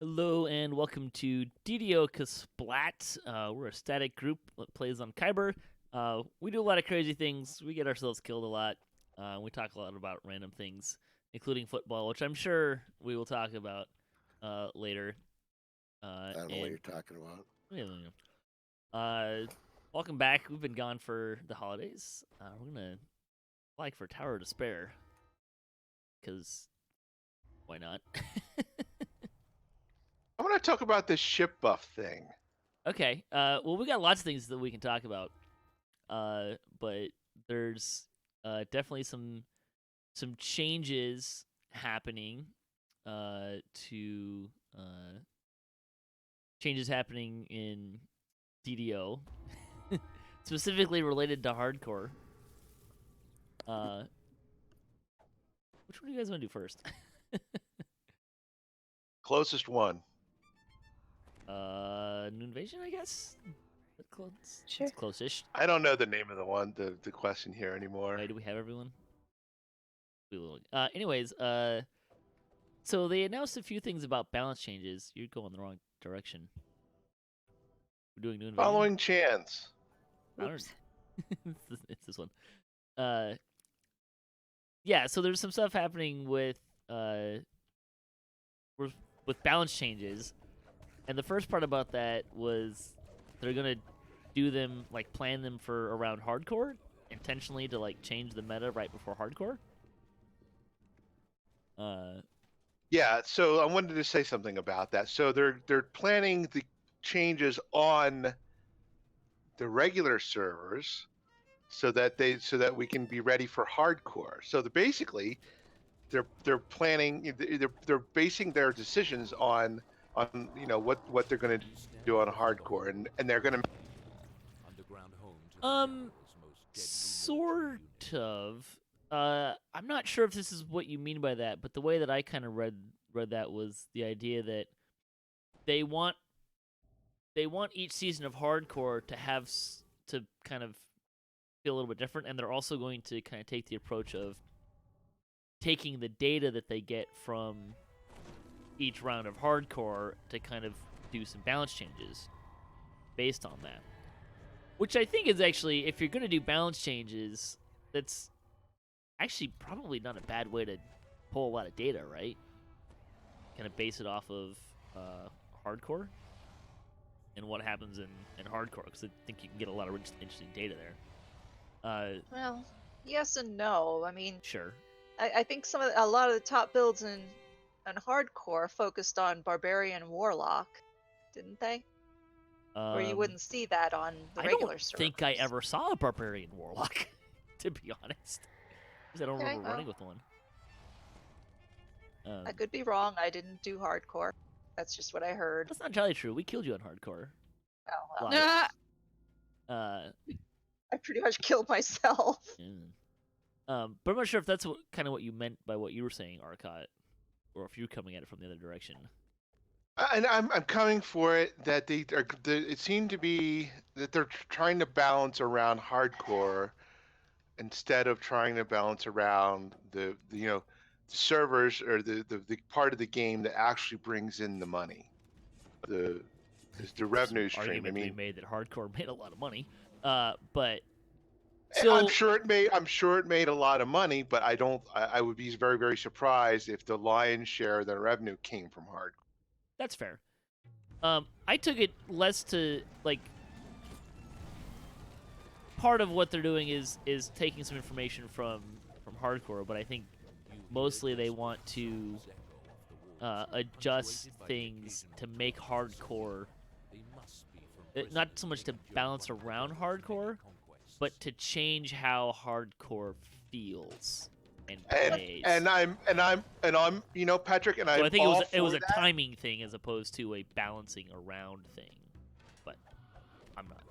Hello and welcome to DDOCaSplat. We're a static group that plays on Khyber. We do a lot of crazy things. We get ourselves killed a lot. We talk a lot about random things, including football, which I'm sure we will talk about later. I don't know what you're talking about. Welcome back. We've been gone for the holidays. We're gonna like for Tower of Despair, because why not? I want to talk about this ship buff thing. Okay. Well, we got lots of things that we can talk about. But there's definitely some changes happening. To changes happening in DDO, specifically related to hardcore. Which one do you guys want to do first? Closest one. New Invasion, I guess. Sure. It's close-ish. I don't know the name of the question here anymore. Wait, do we have everyone? We will. Anyways, so they announced a few things about balance changes. You're going the wrong direction. We're doing New Invasion. Following chance. Oops. It's this one. Yeah. So there's some stuff happening with balance changes, and the first part about that was they're gonna do them, like, plan them for around hardcore intentionally to, like, change the meta right before hardcore. Yeah, so I wanted to say something about that. So they're planning the changes on the regular servers so that we can be ready for hardcore. So basically they're planning, they're basing their decisions on what they're going to do on hardcore, and they're going to sort of. I'm not sure if this is what you mean by that, but the way that I kind of read that was the idea that they want each season of hardcore to have to kind of feel a little bit different, and they're also going to kind of take the approach of taking the data that they get from each round of hardcore to kind of do some balance changes based on that. Which I think is actually, if you're going to do balance changes, that's actually probably not a bad way to pull a lot of data, right? Kind of base it off of hardcore and what happens in hardcore, because I think you can get a lot of interesting data there. Well, yes and no. I mean, Sure. I think a lot of the top builds in hardcore focused on barbarian warlock, didn't they? Or you wouldn't see that on the regular servers. I don't think I ever saw a barbarian warlock, to be honest. Because I don't remember running with one. I could be wrong. I didn't do hardcore. That's just what I heard. That's not entirely true. We killed you on hardcore. Oh, well. I pretty much killed myself. But I'm not sure if that's kind of what you meant by what you were saying, Arcot, or if you're coming at it from the other direction. And I'm coming for it that it seemed to be that they're trying to balance around hardcore instead of trying to balance around the servers, or the part of the game that actually brings in the money, the revenue stream. Argument being made that hardcore made a lot of money, but so I'm sure it made a lot of money, but I would be very, very surprised if the lion's share of their revenue came from hardcore. That's fair. I took it less to, like, part of what they're doing is taking some information from hardcore, but I think mostly they want to adjust things to make hardcore, not so much to balance around hardcore, but to change how hardcore feels and plays. And I'm Patrick, and so I think it was a that. timing thing as opposed to a balancing around thing, but I'm not.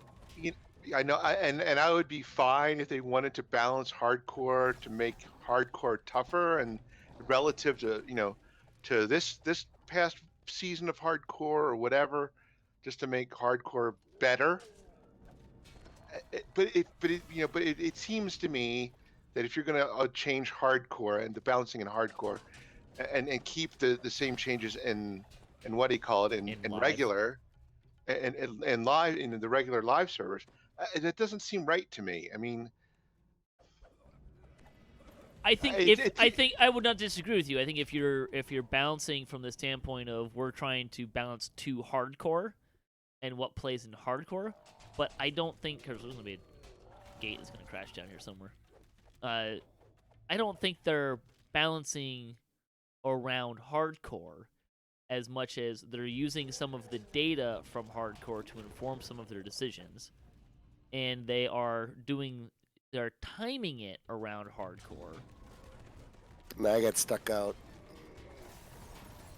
I know, and I would be fine if they wanted to balance hardcore to make hardcore tougher, and relative to to this past season of hardcore or whatever, just to make hardcore better. But it seems to me that if you're going to change hardcore and the balancing in hardcore, and keep the same changes in in what do you call it, in live. regular, and live, in the regular live servers. That doesn't seem right to me. I mean, I think I would not disagree with you. I think if you're balancing from the standpoint of we're trying to balance to hardcore and what plays in hardcore, but I don't think there's going to be a gate that's going to crash down here somewhere. I don't think they're balancing around hardcore as much as they're using some of the data from hardcore to inform some of their decisions, and they're timing it around hardcore. Now I got stuck out.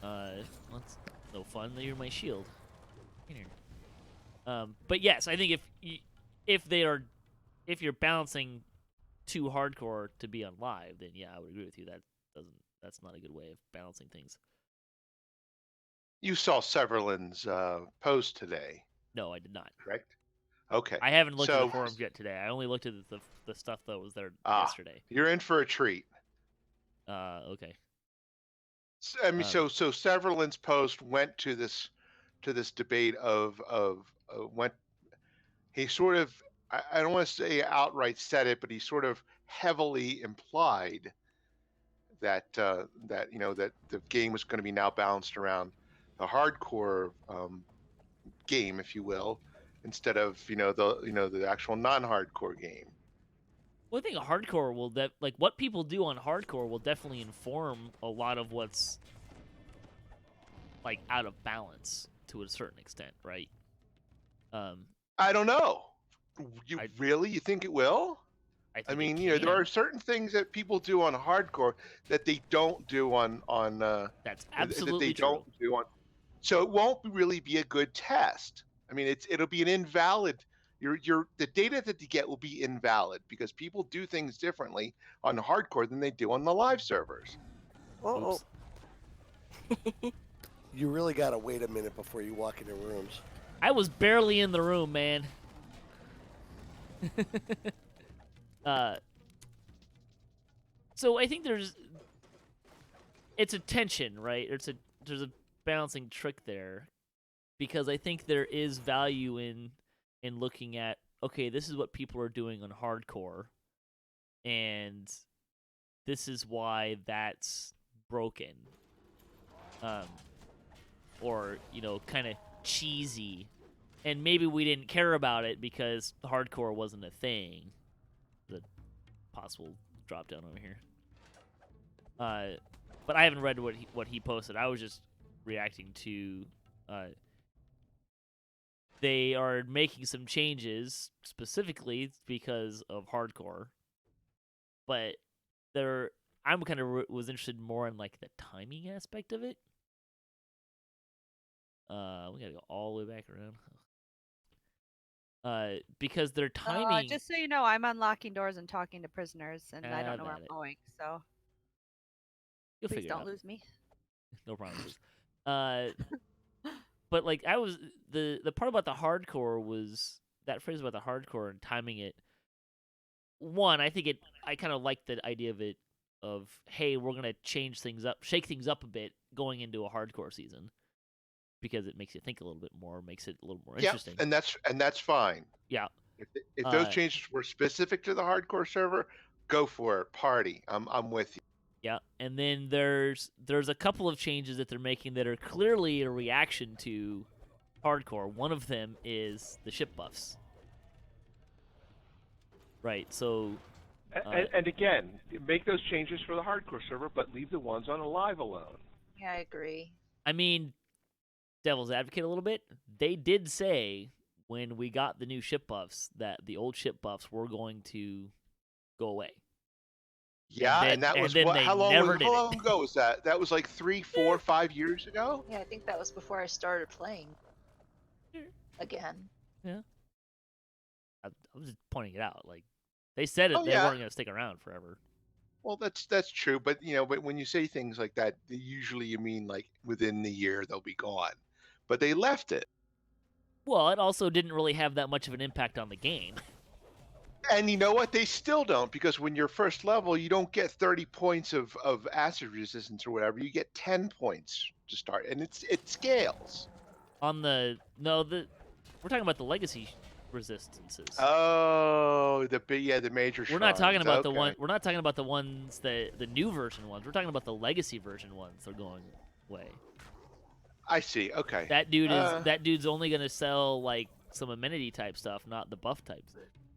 That's no fun. You're my shield. Here. But yes, I think if you're balancing too hardcore to be on live, then yeah, I would agree with you. That's not a good way of balancing things. you saw Severland's post today, No, I did not. correct? Okay. I haven't looked at the So- forums yet today. I only looked at the stuff that was there yesterday. You're in for a treat. Okay. I mean, so Severland's post went to this debate of went. He sort of, I don't want to say outright said it, but he sort of heavily implied that that the game was going to be now balanced around the hardcore game, if you will, instead of the actual non-hardcore game. Well, I think hardcore will like what people do on hardcore will definitely inform a lot of what's like out of balance to a certain extent, right? I don't know. You think it will? I mean, there are certain things that people do on hardcore that they don't do on that's absolutely that they true. don't do on. So it won't really be a good test. I mean, it'll be an invalid. The data that you get will be invalid because people do things differently on hardcore than they do on the live servers. Whoa. You really gotta wait a minute before you walk into rooms. I was barely in the room, man. So I think it's a tension, right? There's a balancing trick there, because I think there is value in looking at, okay, this is what people are doing on hardcore, and this is why that's broken, or kind of cheesy, and maybe we didn't care about it because hardcore wasn't a thing. The possible drop down over here. But I haven't read what he posted. I was just reacting to. They are making some changes specifically because of hardcore, but I'm kind of was interested more in like the timing aspect of it. We gotta go all the way back around. Because their timing. Just so you know, I'm unlocking doors and talking to prisoners, and I don't know where I'm it. going. So You'll please figure don't it out. lose me. No problems. But like I was the part about the hardcore was that phrase about the hardcore and timing it. One, I kind of like the idea of it of, hey, we're gonna change things up, shake things up a bit going into a hardcore season, because it makes you think a little bit more, makes it a little more interesting. And that's fine. Yeah. If those changes were specific to the hardcore server, go for it. Party. I'm with you. Yeah, and then there's a couple of changes that they're making that are clearly a reaction to hardcore. One of them is the ship buffs. Right, so... And again, make those changes for the hardcore server, but leave the ones on Alive alone. Yeah, I agree. I mean, devil's advocate a little bit, they did say when we got the new ship buffs that the old ship buffs were going to go away. Yeah, and that was what? How long ago was that? That was like 3, 4, 5 years ago. Yeah, I think that was before I started playing again. Yeah, I was just pointing it out. Like they said it, they weren't going to stick around forever. Well, that's true, but but when you say things like that, usually you mean like within the year they'll be gone. But they left it. Well, it also didn't really have that much of an impact on the game. And you know what? They still don't, because when you're first level, you don't get 30 points of acid resistance or whatever. You get 10 points to start, and it scales. On the we're talking about the legacy resistances. Oh, the major. We're not talking shrines. about the Okay. one. We're not talking about the ones the new version ones. We're talking about the legacy version ones. They're going away. I see. Okay. That dude's only gonna sell like some amenity type stuff, not the buff type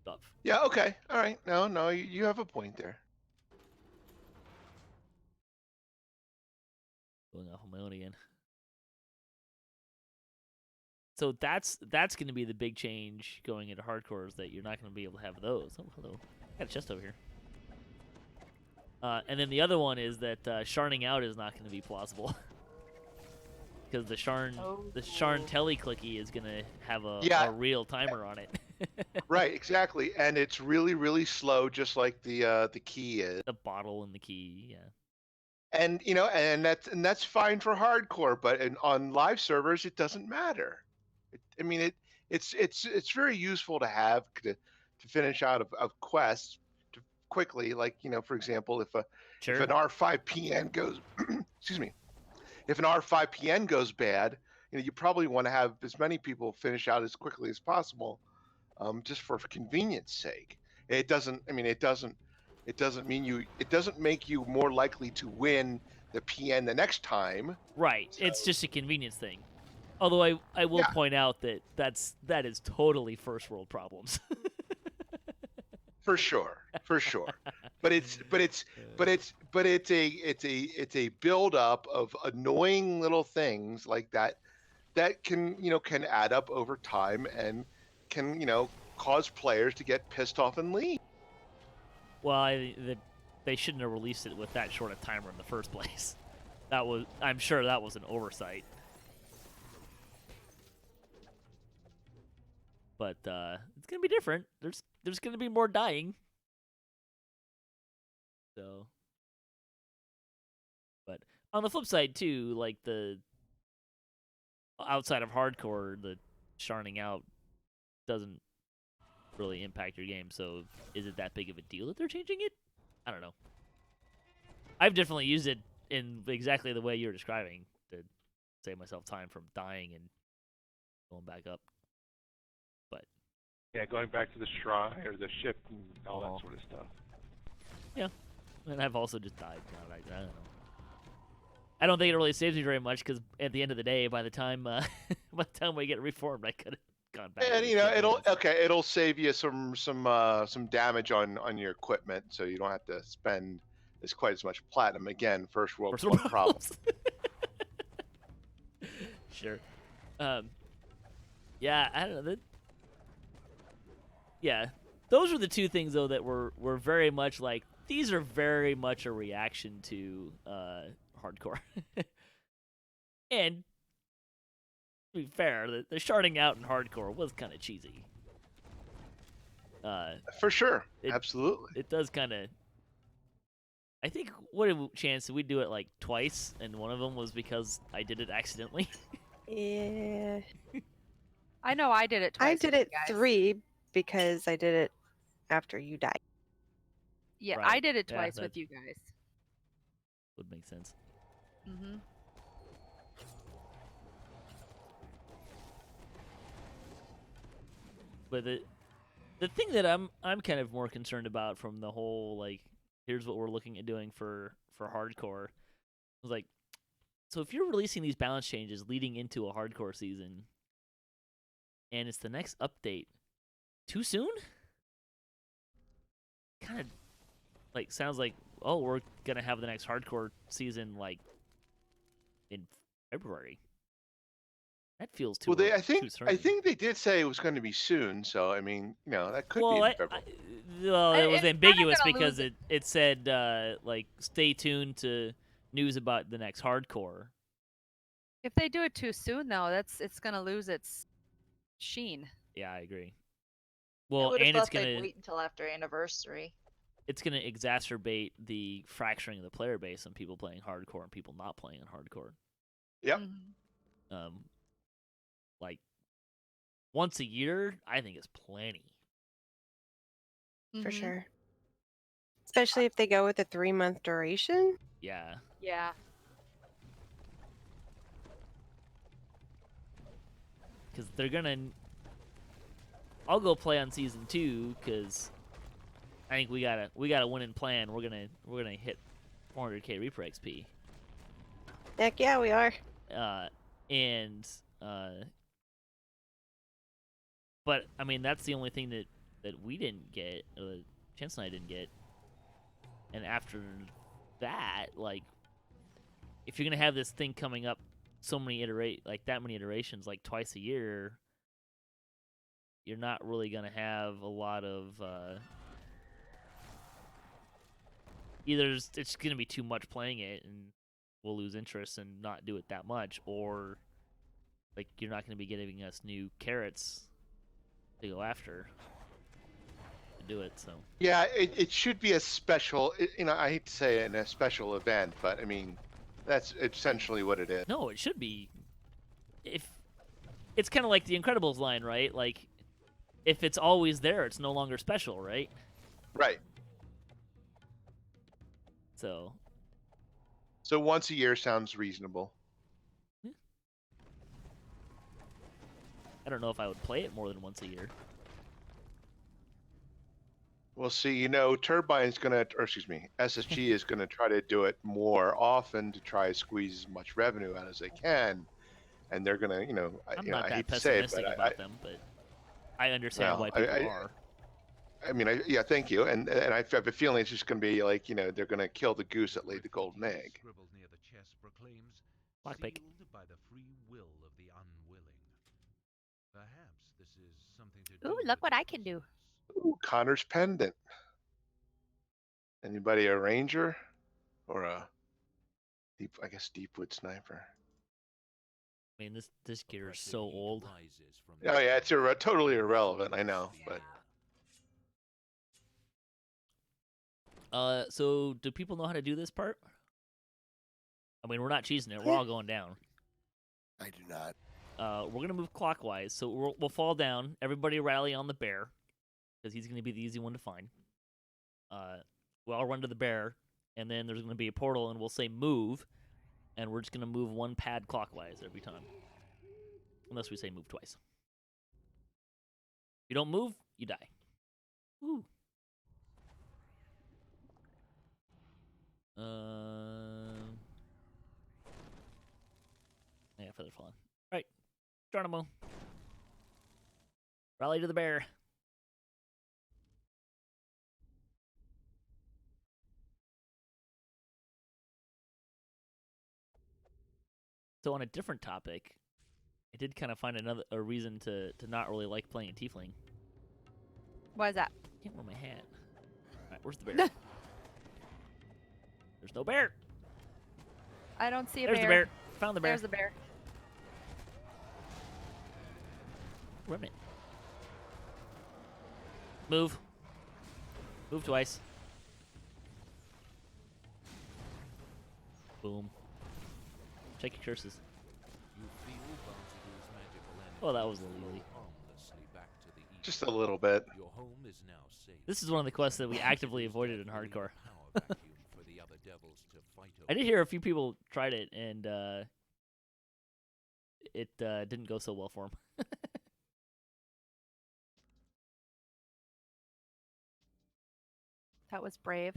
stuff. Yeah. Okay. All right. No, you have a point there. Going off on my own again. So that's going to be the big change going into hardcore, is that you're not going to be able to have those. Oh, hello. I got a chest over here. And then the other one is that sharning out is not going to be plausible. Because the Sharn teleclicky is going to have a real timer on it. Right, exactly, and it's really, really slow, just like the key is. The bottle and the key, yeah. And and that's fine for hardcore, but on live servers, it doesn't matter. It's very useful to have to finish out of quests quickly. Like if an R5 PN goes, excuse me, if an R5 PN goes bad, you probably want to have as many people finish out as quickly as possible, just for convenience sake. It doesn't make you more likely to win the PN the next time. Right. So, it's just a convenience thing. Although I will point out that is totally first world problems. For sure. But it's a build up of annoying little things like that can add up over time and can cause players to get pissed off and leave. Well, they shouldn't have released it with that short a timer in the first place. I'm sure that was an oversight. But it's gonna be different. There's gonna be more dying. So, but on the flip side too, like the outside of hardcore, the sharning out doesn't really impact your game. So, is it that big of a deal that they're changing it? I don't know. I've definitely used it in exactly the way you're describing to save myself time from dying and going back up. Yeah, going back to the shrine or the ship and all that sort of stuff. Yeah, and I've also just died. I don't know. I don't think it really saves me very much because at the end of the day, by the time we get reformed, I could have gone back. And it'll save you some damage on your equipment, so you don't have to spend quite as much platinum. Again, first world problems. Sure. Yeah, I don't know. Yeah, those are the two things though that were very much like, these are very much a reaction to hardcore. And to be fair, the sharding out in hardcore was kind of cheesy. For sure, absolutely. It does kind of. I think chance did we do it like twice, and one of them was because I did it accidentally. Yeah. I know I did it twice. I did it 3 because I did it after you died. Yeah, Right. I did it twice with you guys. Would make sense. Mm-hmm. But the thing that I'm kind of more concerned about from the whole, like, here's what we're looking at doing for hardcore, was like, so if you're releasing these balance changes leading into a hardcore season, and it's the next update, too soon? Kind of like sounds like, oh, we're gonna have the next hardcore season like in February. That feels too. Well, I think they did say it was going to be soon. So I mean, that could be in February. It was ambiguous because it said like, stay tuned to news about the next hardcore. If they do it too soon, though, it's gonna lose its sheen. Yeah, I agree. Well, and it's gonna wait until after anniversary. It's gonna exacerbate the fracturing of the player base on people playing hardcore and people not playing on hardcore. Yep. Mm-hmm. Like once a year, I think is plenty. For sure. Especially if they go with a 3-month duration. Yeah. Yeah. because they're gonna. I'll go play on season 2 because I think we got a winning plan. We're gonna hit 400k Reaper XP. Heck yeah, we are. But I mean that's the only thing that we didn't get, or Chance and I didn't get. And after that, like, if you're gonna have this thing coming up so many that many iterations, like twice a year, you're not really gonna have a lot of either it's gonna be too much playing it and we'll lose interest and not do it that much, or like you're not gonna be giving us new carrots to go after to do it. So Yeah, it should be a special. I hate to say it, in a special event, but I mean, that's essentially what it is. no, it should be. If it's kind of like the Incredibles line, right? Like, if it's always there, it's no longer special, right? Right. So So once a year sounds reasonable. I don't know if I would play it more than once a year. We'll see. Turbine's SSG is gonna try to do it more often to try to squeeze as much revenue out as they can, and they're gonna, I'm not I that hate to say it, pessimistic but about them, but I understand why people are. I mean, yeah, thank you, and I have a feeling it's just gonna be like, they're gonna kill the goose that laid the golden egg. Lockpick. By the free will of the unwilling. Perhaps this is something to do Ooh, with look what the I can do. Ooh, Connor's pendant. Anybody a ranger or a deepwood sniper? I mean, this gear is so old. Oh yeah, it's totally irrelevant. I know, but So do people know how to do this part? I mean, we're not cheesing it. We're all going down. I do not. We're gonna move clockwise, so we'll fall down. Everybody rally on the bear, because he's gonna be the easy one to find. We'll all run to the bear, and then there's gonna be a portal, and we'll say move, and we're just gonna move one pad clockwise every time, unless we say move twice. If you don't move, you die. Woo. Yeah, feather falling. All right, Geronimo. Rally to the bear. So on a different topic, I did kind of find a reason to not really like playing a tiefling. Why is that? Can't wear my hat. All right, where's the bear? There's no bear. I don't see a There's bear. the bear. Found the bear. There's the bear. Run it. Move. Move twice. Boom. Check your curses. Oh, that was a little easy. just a little bit. Your home is now safe. This is one of the quests that we actively avoided in hardcore. For the other devils to fight I did hear a few people tried it, and it didn't go so well for them. That was brave.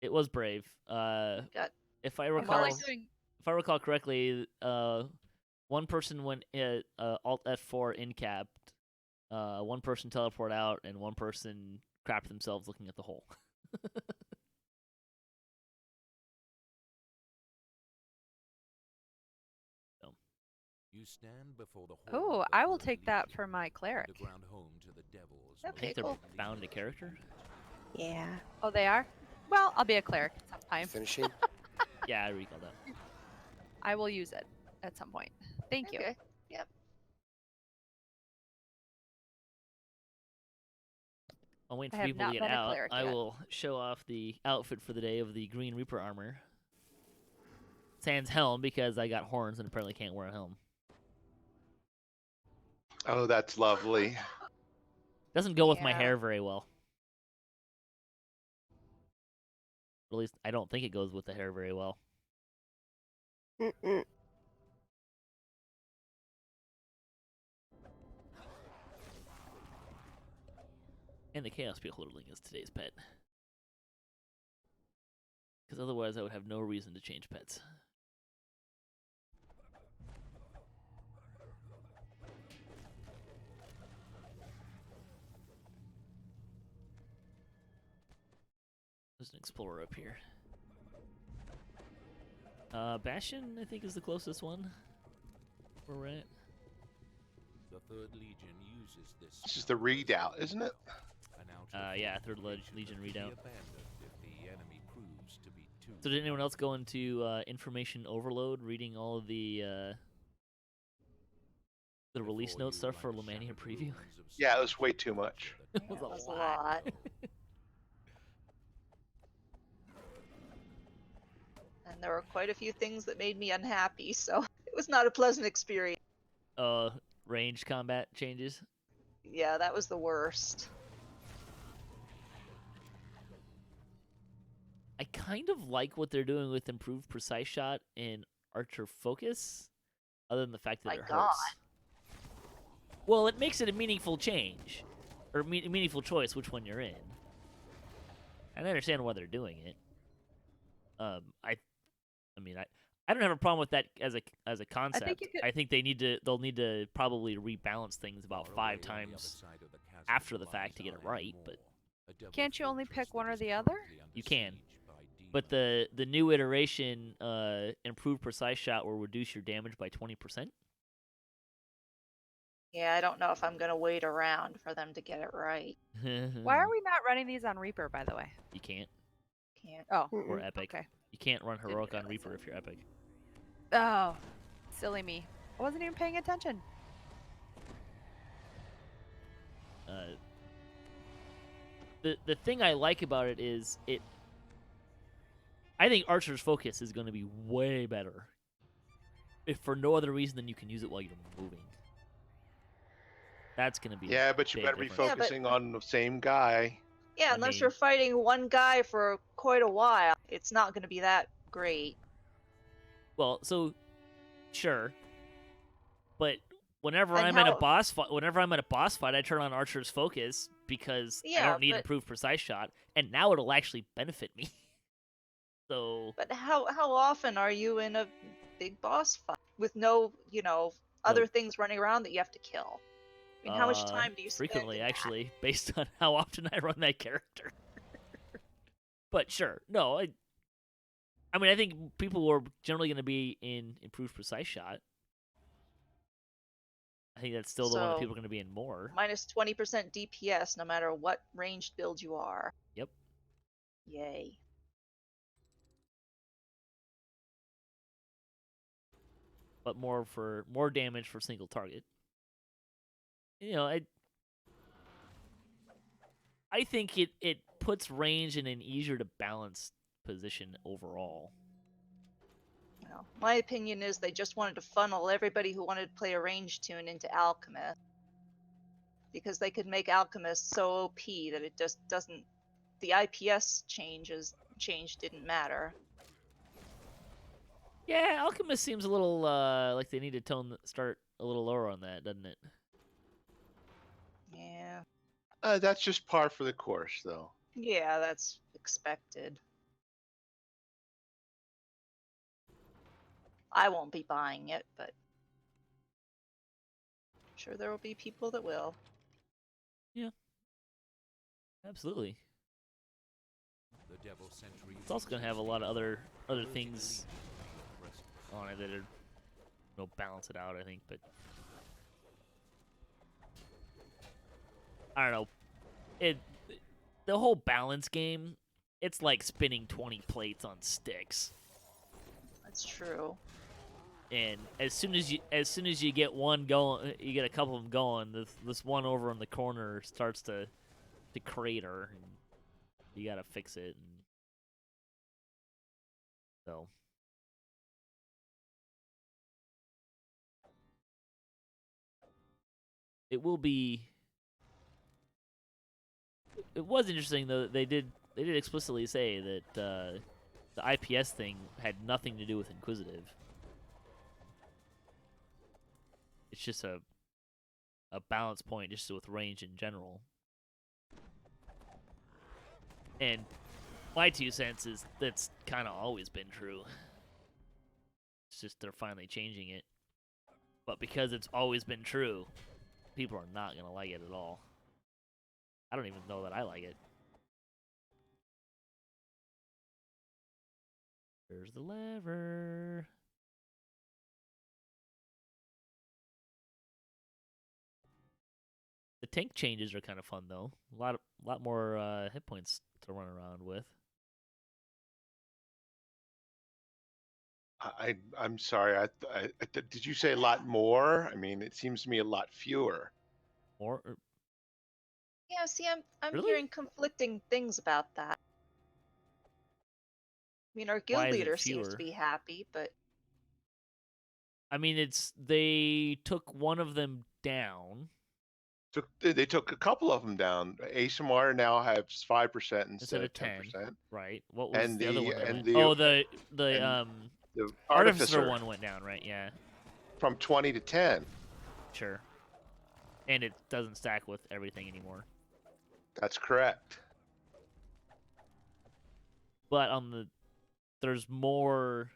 It was brave. Got If I I'm recall, already if I recall correctly, one person went Alt F4 in capped, one person teleport out, and one person crapped themselves looking at the hole. You stand before the Oh, horde I that will take lead that you, for my cleric. underground home to the devils. I Okay, think they're cool. bound to character. Yeah. Oh, they are? Well, I'll be a cleric sometime. Finishing. Yeah, I recall that. I will use it at some point. Thank you. Okay. Yep. I'll wait I for have people to not get been a out. cleric I yet. will show off the outfit for the day of the Green Reaper armor. Sans helm, because I got horns and apparently can't wear a helm. Oh, that's lovely. Doesn't go with my Yeah. hair very well. At least I don't think it goes with the hair very well. Mm-mm. And the Chaos Beholdling is today's pet. Because otherwise I would have no reason to change pets. There's an Explorer up here. Bastion, I think, is the closest one. Where we're at. The Third Legion uses This is the readout, isn't it? Yeah, Third Legion readout. If the enemy proves to be too So did anyone else go into information overload, reading all of the release note stuff for Lemania preview? Yeah, it was way too much. It That was was a a lot. lot. And there were quite a few things that made me unhappy, so it was not a pleasant experience. Range combat changes. Yeah, that was the worst. I kind of like what they're doing with improved precise shot and archer focus, other than the fact that My it God. hurts. Well, it makes it a meaningful change, or meaningful choice which one you're in. And I understand why they're doing it. I don't have a problem with that as a concept. you could- I think they'll need to probably rebalance things about 5 times after the fact to get it right, but Can't you only pick one or the other? You can. But the new iteration, improved precise shot, will reduce your damage by 20%. Yeah, I don't know if I'm gonna wait around for them to get it right. Why are we not running these on Reaper, by the way? You can't. Can't. Oh, Or Mm-mm. epic. okay. You can't run heroic on realize Reaper that. if you're epic. Oh, silly me. I wasn't even paying attention. The thing I like about it is I think Archer's focus is going to be way better, if for no other reason than you can use it while you're moving. That's going to be Yeah, but you big better be difference. Yeah, but- focusing on the same guy. Yeah, I unless mean- you're fighting one guy for quite a while, it's not gonna be that great. Well, so sure, but whenever And I'm in a how- boss fight, I turn on Archer's focus because I Yeah, don't need but- improved precise shot, and now it'll actually benefit me. So But how often are you in a big boss fight with no, other things running around that you have to kill? I mean, how much time do you spend frequently, in that? actually, based on how often I run that character. But sure, no, I mean, I think people are generally going to be in improved precise shot. I think that's still the one that So- people are going to be in more. Minus 20% DPS no matter what ranged build you are. Yep. Yay. But more damage for single target. I think it puts range in an easier to balance position overall. My opinion is they just wanted to funnel everybody who wanted to play a range tune into Alchemist. Because they could make Alchemist so OP that it just doesn't. The IPS change didn't matter. Yeah, Alchemist seems a little like they need to start a little lower on that, doesn't it? Yeah. That's just par for the course, though. Yeah, that's expected. I won't be buying it, but I'm sure there will be people that will. Absolutely. The Devil Sentry It's also gonna have a lot of other things on it that will balance it out, I think. But I don't know. The whole balance game, it's like spinning 20 plates on sticks. That's true. And as soon as you get one going, you get a couple of them going. This one over in the corner starts to crater, and you gotta fix it. And so it will be. It was interesting though. They did explicitly say that the IPS thing had nothing to do with Inquisitive. It's just a balance point just with range in general. And my 2 cents is that's kind of always been true. It's just they're finally changing it. But because it's always been true, people are not going to like it at all. I don't even know that I like it. There's the lever. The tank changes are kind of fun though. A lot more hit points to run around with. I'm sorry. Did you say a lot more? I mean, it seems to me a lot fewer. Or Yeah, see, I'm Really? hearing conflicting things about that. I mean, our guild Why is it leader seems to fewer? be happy, but I mean, they took one of them down They took a couple of them down. ASMR now has 5% instead instead of of 10. 10%. Right. What was And the other the one that and went? the Oh, the and the artificer artificer one went down, right? Yeah. from 20 to 10. Sure. And it doesn't stack with everything anymore. That's correct. But there's more.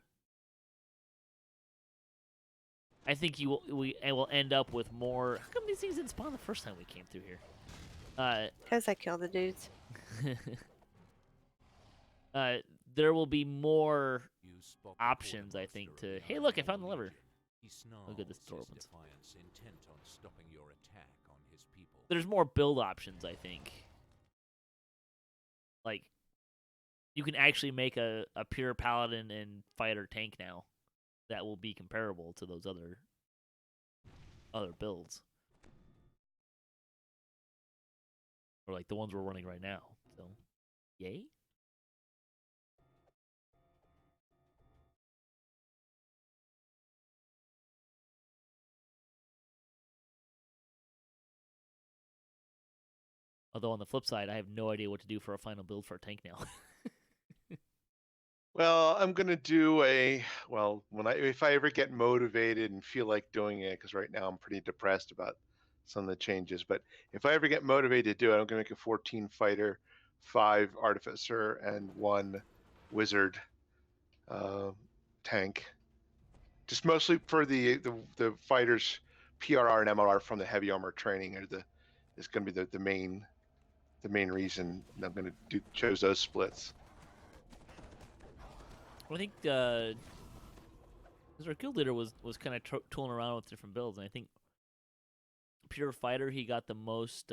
I think we will end up with more. How come these things didn't spawn the first time we came through here? Because I killed the dudes. There will be more You spot the options, I quartermaster think. of To the hey, look, I found the Unknown lever. Legion. He snarls Look at this door his opens. defiance, intent on stopping your attack on his people. There's more build options, I think. Like, you can actually make a pure paladin and fighter tank now that will be comparable to those other builds. Or like the ones we're running right now. So, yay. Although on the flip side, I have no idea what to do for a final build for a tank now. Well, I'm gonna do if I ever get motivated and feel like doing it, because right now I'm pretty depressed about some of the changes. But if I ever get motivated to do it, I'm gonna make a 14 fighter, 5 artificer, and 1 wizard tank. Just mostly for the fighters, PRR and MRR from the heavy armor training is gonna be the main reason I'm gonna chose those splits. Well, I think because our guild leader was kind of tooling around with different builds, and I think pure fighter he got the most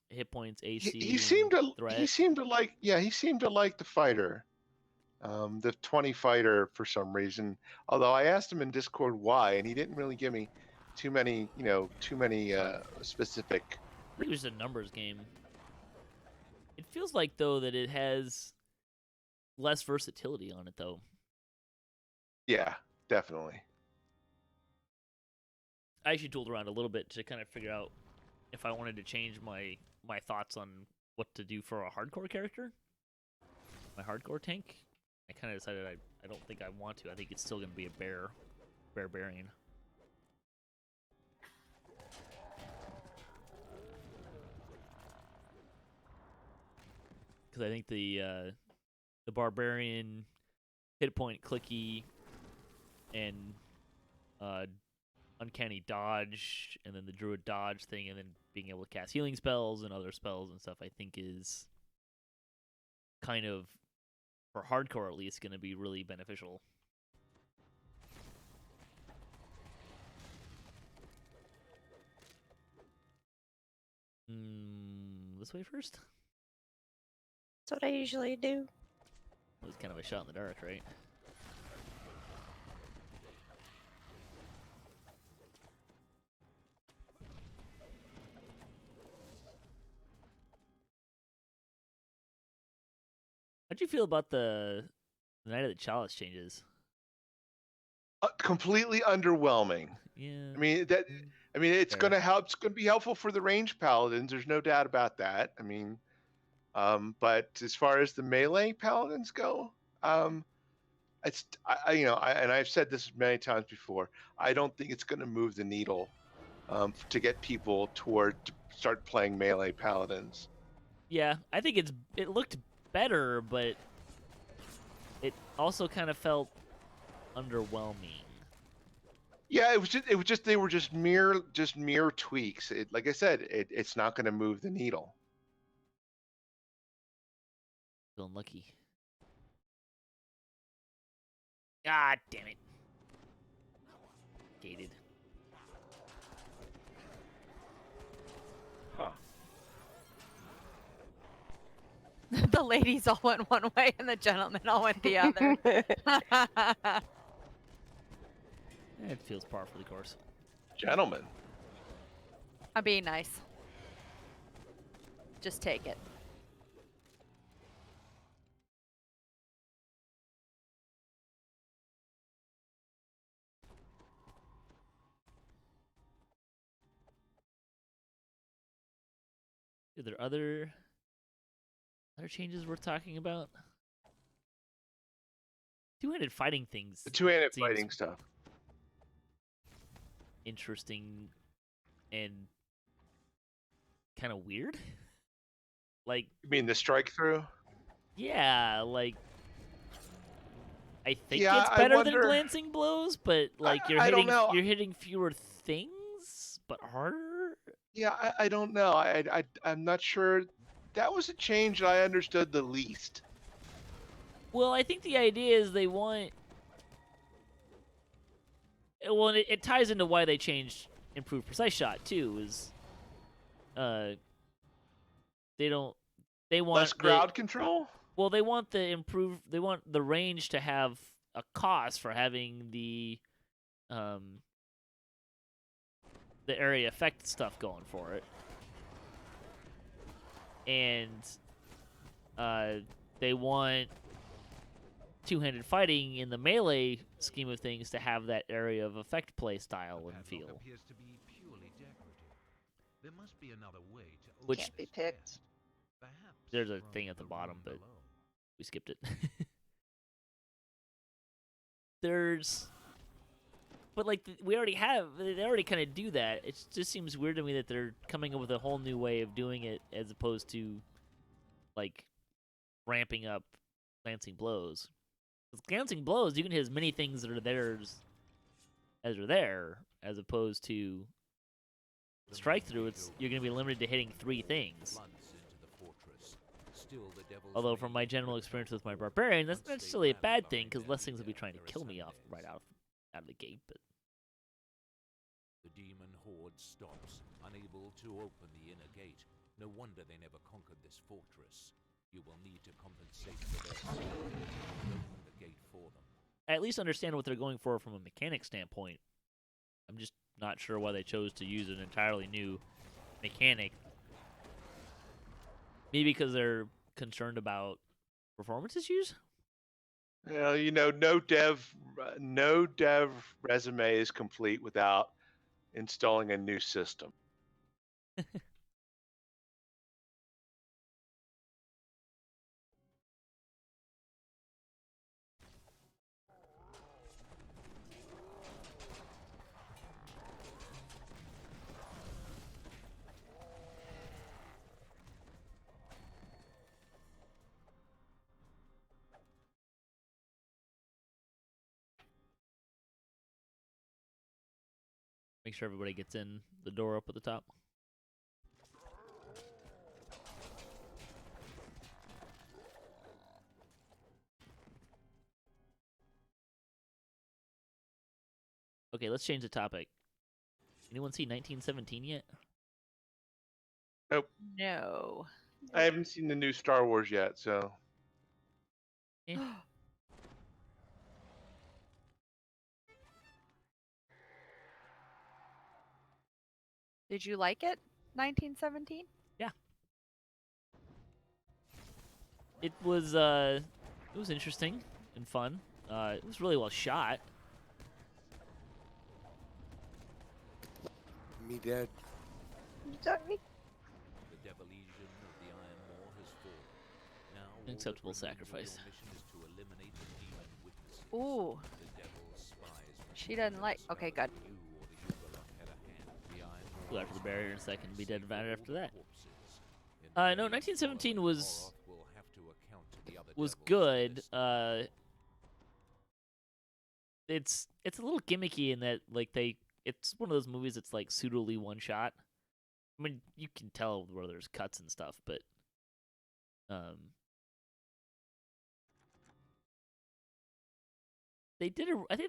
hit points, AC. He seemed to threat. he seemed to like the fighter, the 20 fighter for some reason. Although I asked him in Discord why, and he didn't really give me too many specific. I think it was a numbers game. It feels like though that it has less versatility on it though. Yeah, definitely. I actually tooled around a little bit to kind of figure out if I wanted to change my thoughts on what to do for a hardcore character, my hardcore tank. I kind of decided I don't think I want to. I think it's still going to be a barbarian. Because I think the barbarian hit point clicky and uncanny dodge, and then the druid dodge thing, and then being able to cast healing spells and other spells and stuff, I think is kind of, for hardcore at least, going to be really beneficial. This way first? That's what I usually do. It was kind of a shot in the dark, right? How'd you feel about the Night of the Chalice changes? Completely underwhelming. Yeah. I mean it's Fair. gonna help. It's gonna be helpful for the range paladins. There's no doubt about that. I mean, but as far as the melee paladins go, and I've said this many times before. I don't think it's gonna move the needle to get people to start playing melee paladins. Yeah, I think it looked better, but it also kind of felt underwhelming. Yeah, it was just they were just mere tweaks. Like I said, it's not going to move the needle. Feeling lucky. God damn it. Gated. Huh. The ladies all went one way and the gentlemen all went the other. It feels par for the course. Gentlemen. I'm being nice. Just take it. Are there other changes worth talking about? Two-handed fighting things. The two-handed seems fighting stuff. Interesting and kind of weird. Like, You mean the strike through? yeah, like I think Yeah, it's I better than wonder- glancing blows, but like I don't know. you're hitting fewer things, but harder. Yeah, I don't know. I'm not sure. That was a change that I understood the least. Well, I think the idea is they want. Well, and it ties into why they changed improved precise shot too. Is they don't they want Less crowd control? Well, they want they want the range to have a cost for having the area effect stuff going for it. And they want two-handed fighting in the melee scheme of things to have that area of effect play style The and padlock feel. appears to be purely decorative. There must be another way to open Which- Can't be this picked. chest. Perhaps There's a from thing at the room bottom, but below. we skipped it. But like we already have, they already kind of do that. It just seems weird to me that they're coming up with a whole new way of doing it as opposed to like ramping up glancing blows. With glancing blows, you can hit as many things that are theirs as are there, as opposed to The strike main through. gate You're going to be limited to hitting 3 things. floods into the fortress. Still, the devil's Although from my remain general very experience with my powerful. barbarian, that's Once not they necessarily a rally bad thing behind because their less things will be leader, trying to their kill me out assemblies. of the gate. But The demon horde stops, unable to open the inner gate. No wonder they never conquered this fortress. You will need to compensate for their skill and open the gate for them. I at least understand what they're going for from a mechanic standpoint. I'm just not sure why they chose to use an entirely new mechanic. Maybe because they're concerned about performance issues? Well, you know, no dev resume is complete without installing a new system. Make sure everybody gets in the door up at the top. Okay, let's change the topic. Anyone see 1917 yet? No. I haven't seen the new Star Wars yet, so Did you like it? 1917? It was interesting and fun. It was really well shot. Me dead. Sorry. The devolution of the Iron Maw has fallen. Now all that Acceptable remains of your sacrifice. mission is to eliminate the demon witnesses. Ooh. The devil's spies must She doesn't like. Okay, good. you or the Yugalok had a hand. The Iron Go after the barrier in a second and be dead right after that. corpses. In No, 1917 was Oroth will have to account to the other was devils for good. this. It's a little gimmicky in that like it's one of those movies that's like pseudoly one shot. I mean, you can tell where there's cuts and stuff, but I think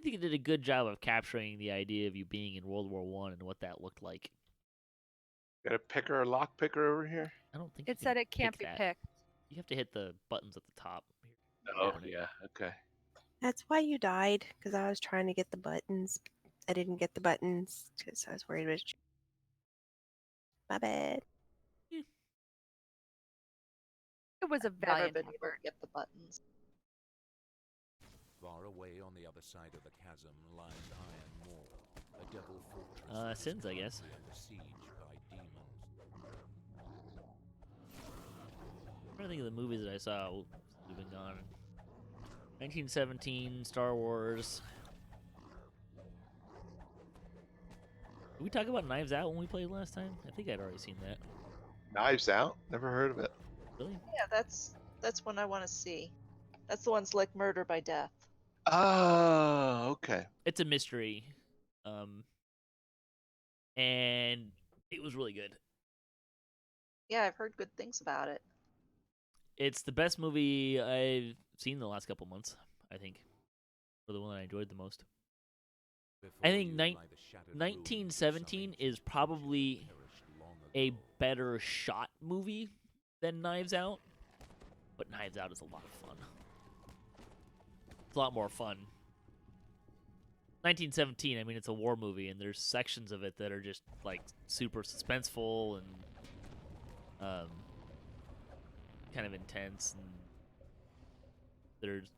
they did a good job of capturing the idea of you being in World War One and what that looked like. Got a picker, a lock picker over here. I don't think It you said can it can't pick be that. picked. You have to hit the buttons at the top. Oh Open it. yeah, okay. That's why you died, because I was trying to get the buttons. I didn't get the buttons because I was worried about you. My bad. It was a Never valiant been able to effort. get the buttons. Far away on the other side of the chasm lies Iron Maw, a devil fortress that is Sins, I guess. currently under siege by demons. I'm trying to think of the movies that I saw we've been gone. 1917, Star Wars. Did we talk about Knives Out when we played last time? I think I'd already seen that. Knives Out. Never heard of it. Really? Yeah, that's one I want to see. That's the ones like Murder by Death. Oh, okay. It's a mystery. And it was really good. Yeah, I've heard good things about it. It's the best movie I've seen in the last couple months, I think. Or the one that I enjoyed the most. I think 1917 is probably a better shot movie than Knives Out, but Knives Out is a lot of fun. It's a lot more fun. 1917, I mean, it's a war movie, and there's sections of it that are just like super suspenseful and kind of intense, and there's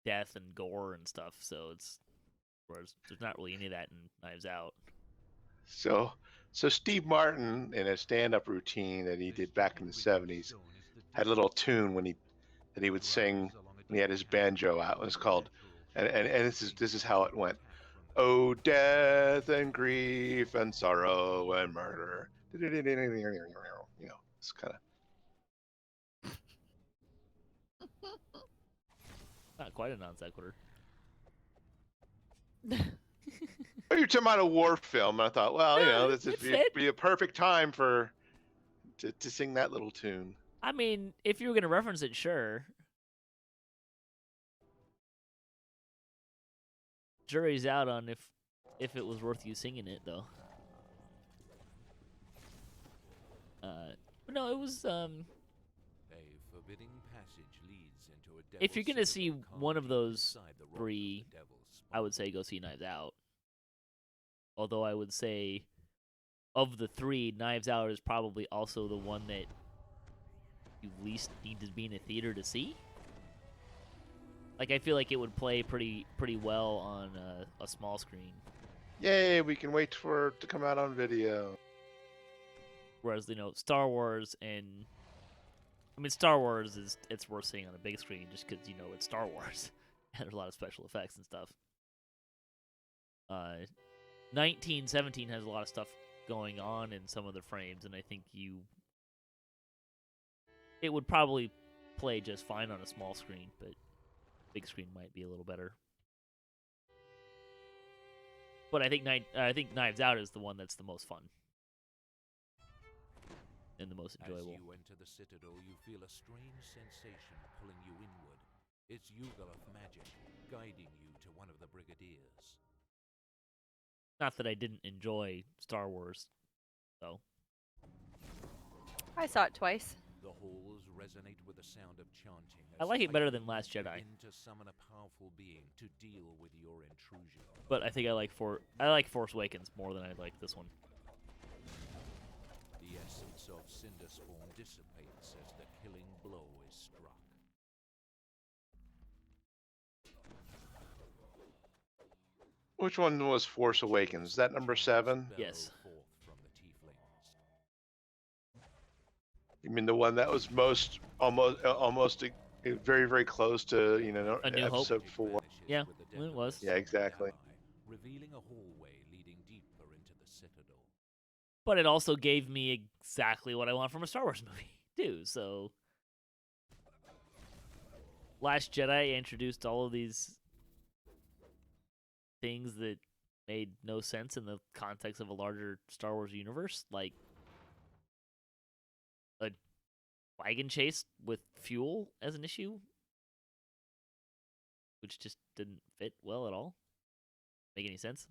death and gore and stuff. So whereas there's not really any of that in Knives Out. So Steve Martin, in a stand-up routine that he did back in the '70s, had a little tune that he would sing when he had his banjo out. It was called, and this is how it went. Oh, death and grief and sorrow and murder. You know, it's kind of. Not quite a non sequitur. Oh, you're talking about a war film, and I thought, well, No, this would it fit. be a perfect time to sing that little tune. I mean, if you were gonna reference it, sure. Jury's out on if it was worth you singing it, though. But no, it was A forbidding passage leads into a if you're devil's gonna see citadel one of carved those inside the rock of three, the devil's I would spine. say go see Knives Out. Although I would say, of the three, Knives Out is probably also the one that you least need to be in a theater to see. Like, I feel like it would play pretty well on a small screen. Yay, we can wait for it to come out on video. Whereas, Star Wars Star Wars it's worth seeing on a big screen just because, it's Star Wars. And there's a lot of special effects and stuff. 1917 has a lot of stuff going on in some of the frames, and I think it would probably play just fine on a small screen, but big screen might be a little better. But I think Knives Out is the one that's the most fun and the most enjoyable. As you enter the citadel, you feel a strange sensation pulling you inward. It's Yugoloth magic, guiding you to one of the brigadiers. Not that I didn't enjoy Star Wars, though. I saw it twice. The halls resonate with the sound of chanting. I as like it better than Khyber Last Jedi. begin to summon a powerful being to deal with your intrusion. But I think I like Force Awakens more than I like this one. The essence of Cinderspawn dissipates as the killing blow is struck. Which one was Force Awakens? Is that number 7? Yes. Bellow forth from the tieflings. You mean the one that was almost very, very close to, A New Hope? episode 4? Vanishes Yeah, with the well, it death of was. the Yeah, exactly. ally, revealing a hallway leading deeper into the citadel. But it also gave me exactly what I want from a Star Wars movie, too. So, Last Jedi introduced all of these things that made no sense in the context of a larger Star Wars universe, like a wagon chase with fuel as an issue, which just didn't fit well at all. Make any sense?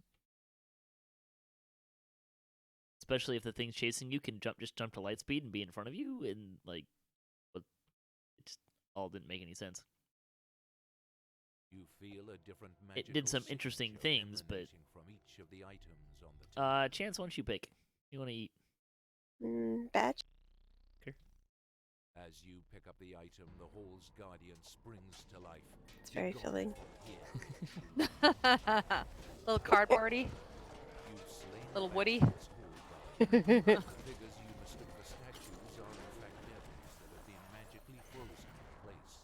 Especially if the thing's chasing you can just jump to light speed and be in front of you, and like, but it just all didn't make any sense. You feel a different It did some magical interesting signature things, but emanating from each of the items on the table. Chance, why don't you pick? You want to eat? Badge. As you pick up the item, the hall's guardian springs to life. It's very filling. Little cardboardy, little Woody. Figures you mistook for statues are in fact devils that have been magically frozen in place.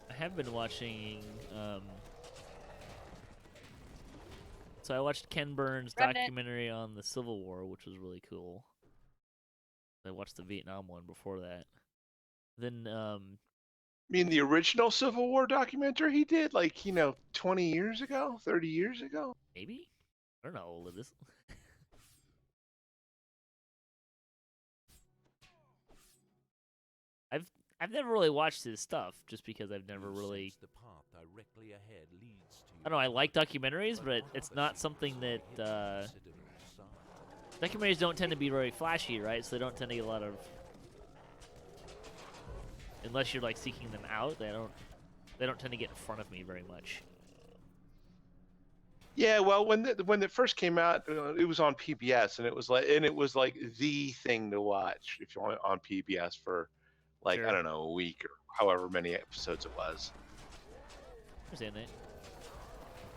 I have been watching. So I watched Ken Burns' Remnant. documentary on the Civil War, which was really cool. I watched the Vietnam one before that. Then, I mean, the original Civil War documentary he did, like, 20 years ago, 30 years ago. maybe? I don't know how old it is. I've never really watched his stuff, just because I've never You really. sense the path directly ahead leads to I don't know. I like documentaries, but it's not something that documentaries don't tend to be very flashy, right? So they don't tend to get a lot of. Unless you're like seeking them out, they don't tend to get in front of me very much. Yeah, well, when it first came out, it was on PBS, and it was like the thing to watch if you want on PBS for, like, Sure. I don't know, a week or however many episodes it was. Understand that.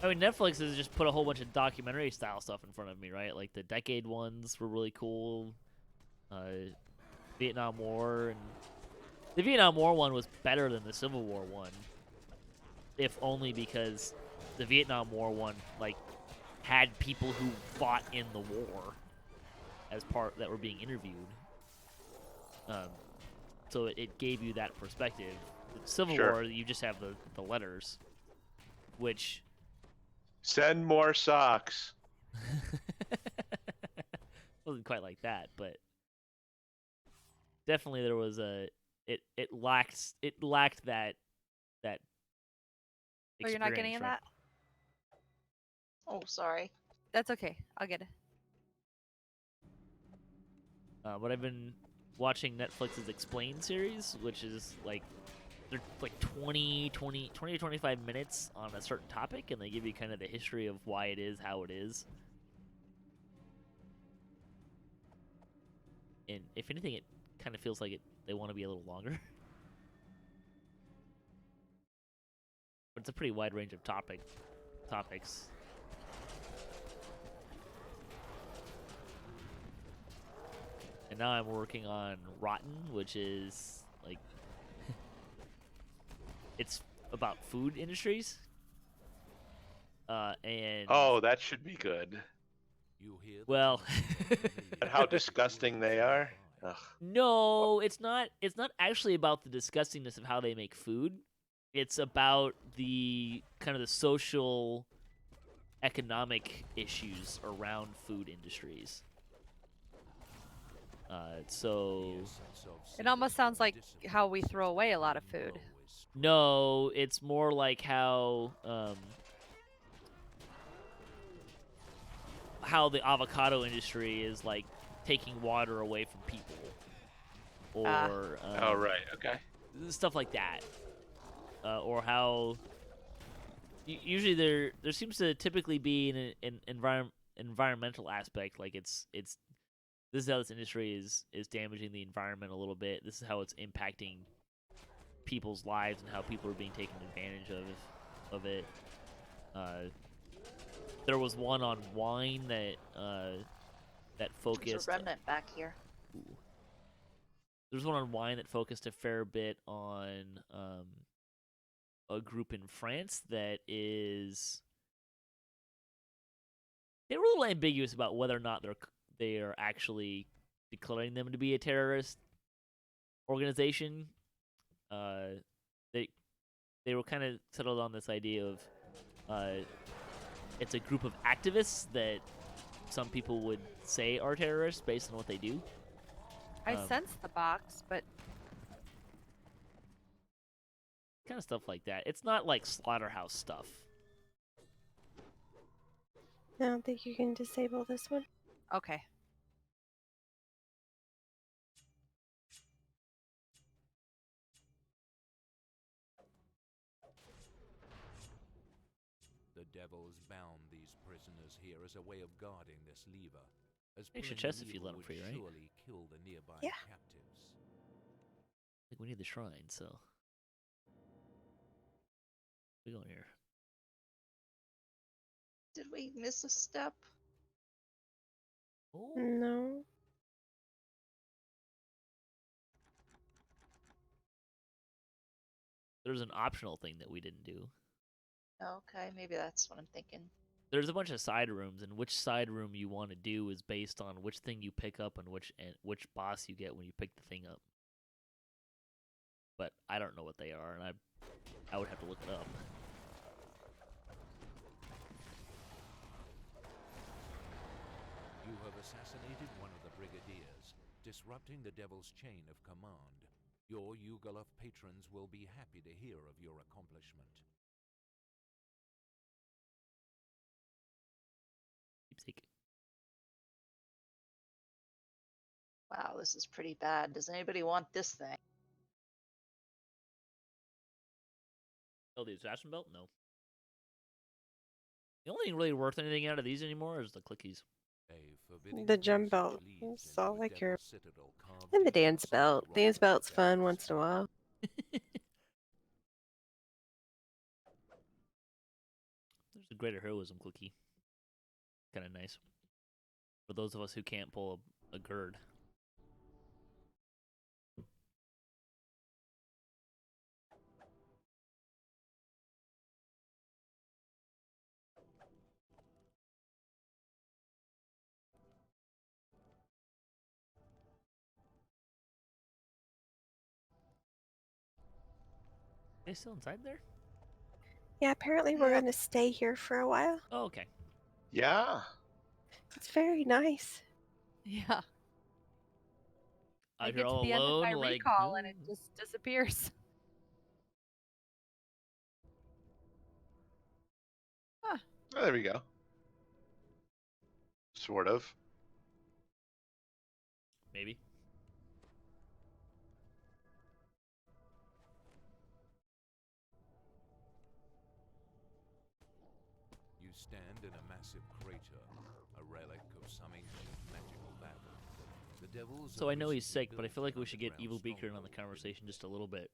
I mean, Netflix has just put a whole bunch of documentary style stuff in front of me, right? Like the Decade ones were really cool. Vietnam War, and the Vietnam War one was better than the Civil War one, if only because the Vietnam War one like had people who fought in the war as part that were being interviewed. So it gave you that perspective. The Civil Sure. War, you just have the letters, which Send more socks. wasn't quite like that, but definitely there was it lacked that Oh, you're not getting in experience, that? Oh, sorry. That's okay. I'll get it. right? But I've been watching Netflix's Explain series, which is like they're like 20 to 25 minutes on a certain topic, and they give you kind of the history of why it is how it is. And if anything, it kind of feels like they want to be a little longer. But it's a pretty wide range of topics. And now I'm working on Rotten, which is like it's about food industries. And Oh, that should be good. You hear the well, And how disgusting they are. Ugh. no, it's not. It's not actually about the disgustingness of how they make food. It's about the kind of the social, economic issues around food industries. So It almost sounds like how we throw away a lot of food. no, it's more like how the avocado industry is like taking water away from people, or Oh, right. Okay. stuff like that, or how usually there seems to typically be an environmental aspect. Like it's this is how this industry is damaging the environment a little bit. This is how it's impacting people's lives and how people are being taken advantage of it. There was one on wine that There's focused. a remnant back here. Ooh. There's one on wine that focused a fair bit on a group in France that is. They were a little ambiguous about whether or not they are actually declaring them to be a terrorist organization. They were kind of settled on this idea of it's a group of activists that some people would say are terrorists based on what they do. I sense the box, but Kind of stuff like that. It's not like slaughterhouse stuff. I don't think you can disable this one. okay. The devils bound these prisoners here as a way of guarding this lever. As Makes your pulling the chest if you lever let 'em would free, right? surely kill the nearby Yeah. captives. I think we need the shrine, so we go in here. Did we miss a step? Oh, No. there's an optional thing that we didn't do. Okay, maybe that's what I'm thinking. There's a bunch of side rooms, and which side room you want to do is based on which thing you pick up and which boss you get when you pick the thing up. But I don't know what they are, and I would have to look it up. You have assassinated one of the brigadiers, disrupting the devil's chain of command. Your Yugalov patrons will be happy to hear of your accomplishment. Keepsake. Wow, this is pretty bad. Does anybody want this thing? Oh, the assassin belt? No. The only thing really worth anything out of these anymore is the clickies. The gem belt. It's all like your. And the dance belt. Dance belt's fun once in a while. There's a greater heroism clicky. Kind of nice. For those of us who can't pull a gird. They still inside there? Yeah, apparently we're Yeah. going to stay here for a while. Oh, okay. Yeah. It's very nice. Yeah. I Out get here to all the end of alone, my like recall and it just disappears. Oh, there we go. Sort of. maybe. You stand in a massive crater, a relic of some ancient magical battle. The devils So have I know he's recently sick, but I built feel like an we should get underground Evil Beaker in on the stronghold conversation just a little bit.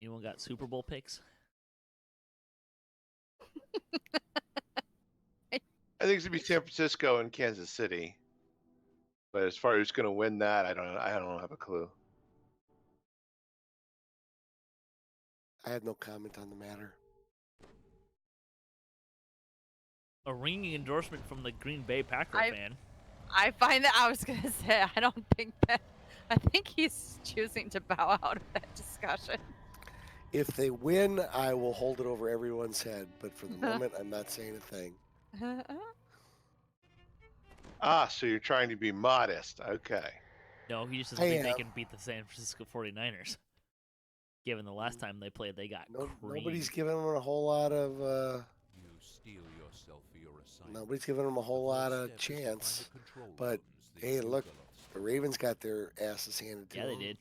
Anyone got Super Bowl picks? I think it's gonna be San Francisco and Kansas City. But as far as who's gonna win that, I don't have a clue. I have no comment on the matter. A ringing endorsement from the Green Bay Packer I- fan. I find that I was gonna say I don't think that. I think he's choosing to bow out of that discussion. If they win, I will hold it over everyone's head. But for the moment, I'm not saying a thing. Ah, so you're trying to be modest. Okay. No, he just doesn't I think they am. can beat the San Francisco 49ers. Given the last time they played, they got Nobody's creamed. giving them a whole lot of. You steel yourself for your assignment. Nobody's giving them a whole The lot first of step is to find chance. the control but, rooms, the hey, look, Yugalovs The Ravens got their asses handed to Yeah, them. they did.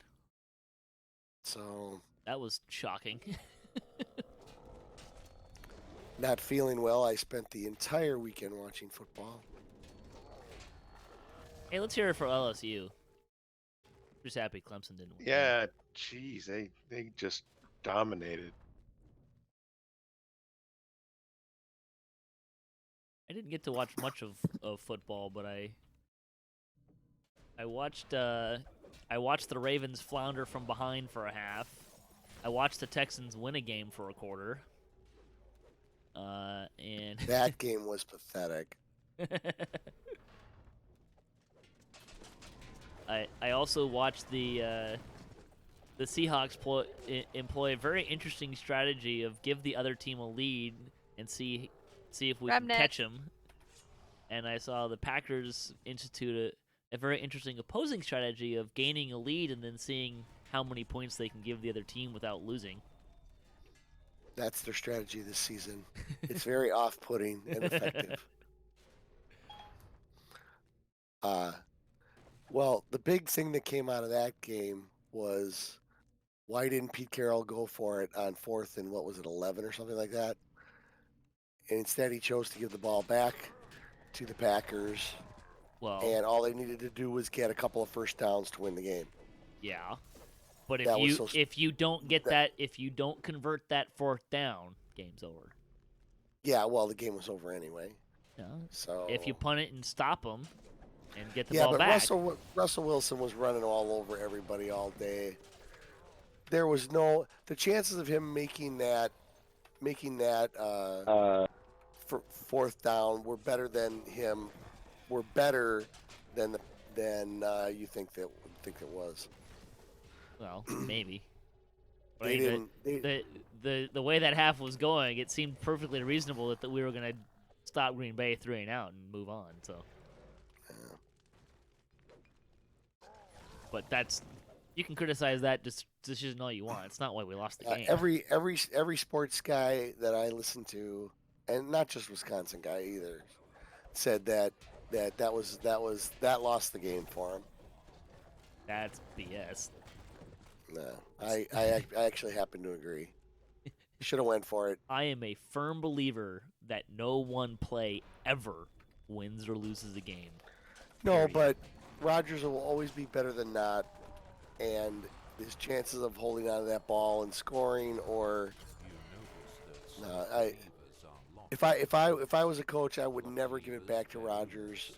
So That was shocking. not feeling well. I spent the entire weekend watching football. Hey, let's hear it for LSU. Just happy Clemson didn't win. Yeah, geez, they just dominated. I didn't get to watch much of football, but I watched the Ravens flounder from behind for a half. I watched the Texans win a game for a quarter. And That game was pathetic. I also watched the Seahawks employ a very interesting strategy of give the other team a lead and see if we Remnant. can catch them. And I saw the Packers institute a very interesting opposing strategy of gaining a lead and then seeing how many points they can give the other team without losing. That's their strategy this season. It's very off-putting and effective. Well, the big thing that came out of that game was why didn't Pete Carroll go for it on 4th and 11 or something like that? And instead he chose to give the ball back to the Packers, Well, and all they needed to do was get a couple of first downs to win the game. yeah. But That was so if you don't get if you don't convert that 4th down, game's over. Yeah, well, the game was over anyway. No. So If you punt it and stop them and get the yeah, ball but back. Russell Wilson was running all over everybody all day. There was the chances of him making that for 4th down were better than you think it was. Well, maybe. But They didn't. the way that half was going, it seemed perfectly reasonable that we were going to stop Green Bay 3 and out and move on. So, but you can criticize that decision all you want. It's not why we lost the game. Every sports guy that I listen to, and not just Wisconsin guy either, said that lost the game for him. That's BS. No, I actually happen to agree. Should have went for it. I am a firm believer that no one play ever wins or loses a game. No, Period. but Rodgers will always be better than not, and his chances of holding on to that ball and scoring, or if I was a coach, I would never give it back to Rodgers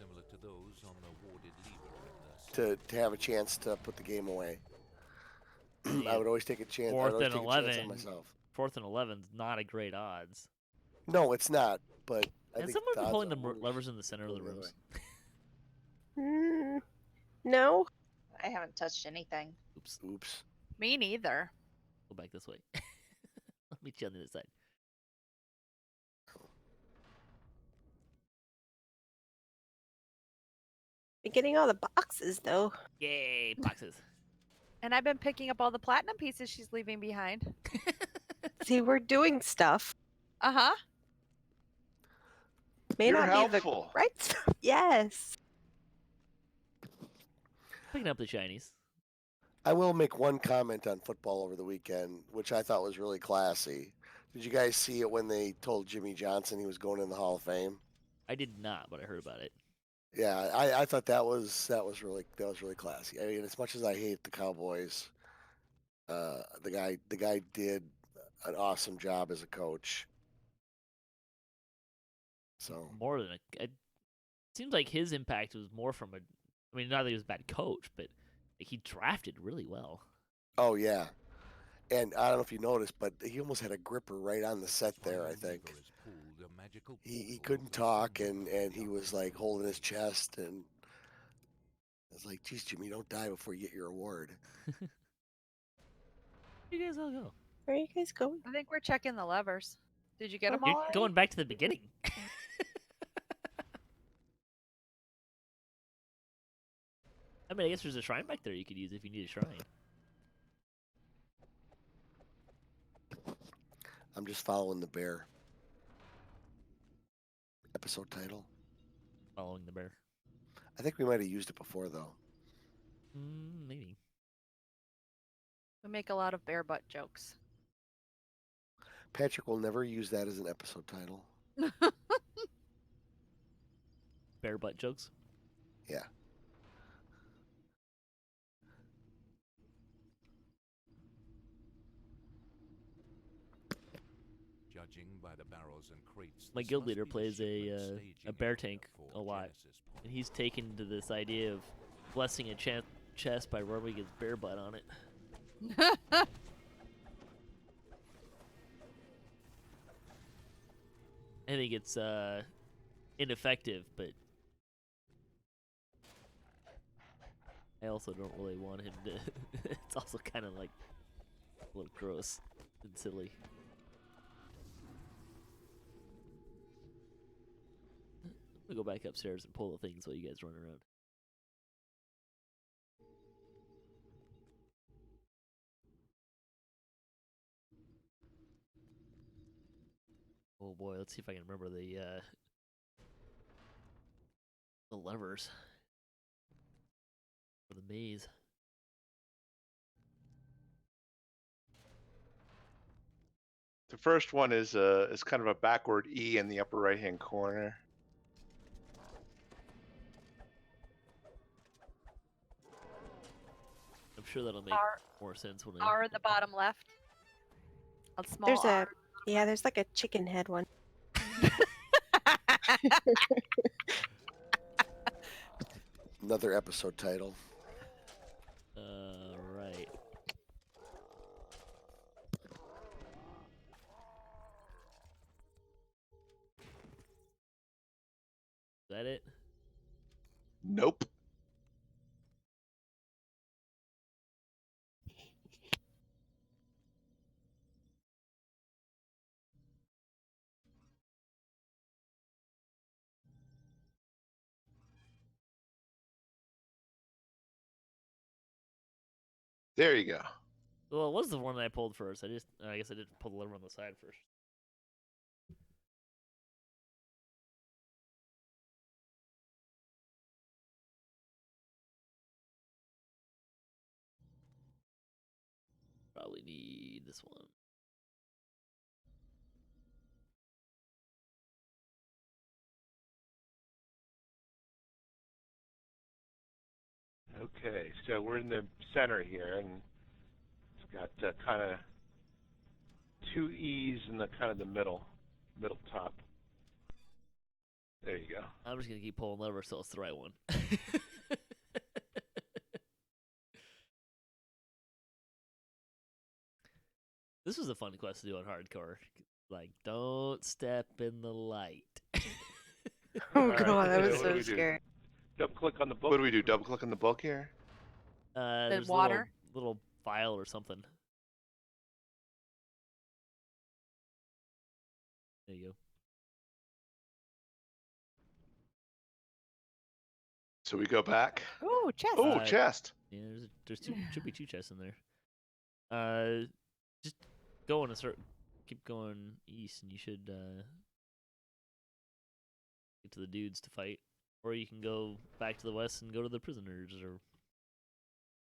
to have a chance to put the game away. I would always take a chance. I would always take a chance on myself. 4th and 11's not a great odds. No, it's not. But I Has think someone been the pulling odds the are worse levers in the center of the going the other rooms? No. I haven't touched anything. Oops. Oops. Me neither. Go back this way. Let me chill on the other side. Been getting all the boxes though. Yay, boxes. And I've been picking up all the platinum pieces she's leaving behind. See, we're doing stuff. Uh-huh. May You're not helpful. be the right stuff. Yes. Picking up the shinies. I will make one comment on football over the weekend, which I thought was really classy. Did you guys see it when they told Jimmy Johnson he was going in the Hall of Fame? I did not, but I heard about it. Yeah, I thought that was really classy. I mean, as much as I hate the Cowboys, the guy did an awesome job as a coach. So More than it seems like his impact was more from a. I mean, not that he was a bad coach, but he drafted really well. oh yeah, and I don't know if you noticed, but he almost had a gripper right on the set there. I think he couldn't talk, and he was like holding his chest, and I was like, "Geez, Jimmy, don't die before you get your award." Where you guys all go? Where are you guys going? I think we're checking the levers. Did you get them You're all? going back to the beginning. I mean, I guess there's a shrine back there you could use if you need a shrine. I'm just following the bear. Episode title. Following the bear. I think we might have used it before though. Maybe. We make a lot of bear butt jokes. Patrick will never use that as an episode title. Bear butt jokes. Yeah. Judging by the barrels and crates, My this guild must leader be the plays shipment a staging bear area tank for a lot, Genesis and Point. he's taken to this idea of blessing a chest by rubbing his bear butt on it. I think it's ineffective, but I also don't really want him to. It's also kind of like a little gross and silly. I'll go back upstairs and pull the things while you guys run around. Oh boy, let's see if I can remember the levers for the maze. The first one is kind of a backward E in the upper right hand corner. I'm sure that'll make R, more sense when I. R in the bottom left. A small There's R. there's like a chicken head one. Another episode title. Right. Is that it? Nope. There you go. Well, it was the one that I pulled first. I guess I didn't pull the lever on the side first. Probably need this one. Okay, so we're in the center here, and it's got kind of two E's in the kind of the middle top. There you go. I'm just gonna keep pulling levers till it's the right one. This was a fun quest to do on hardcore. Like, don't step in the light. Oh All right, god, that so was what do so we do? scary. Double click on the book. What do we do? Double click on the book here? There's water? a little vial or something. There you go. So we go back. Ooh, chest. Oh, chest. Yeah, there's should be two chests in there. Just go in and keep going east, and you should get to the dudes to fight, or you can go back to the west and go to the prisoners, or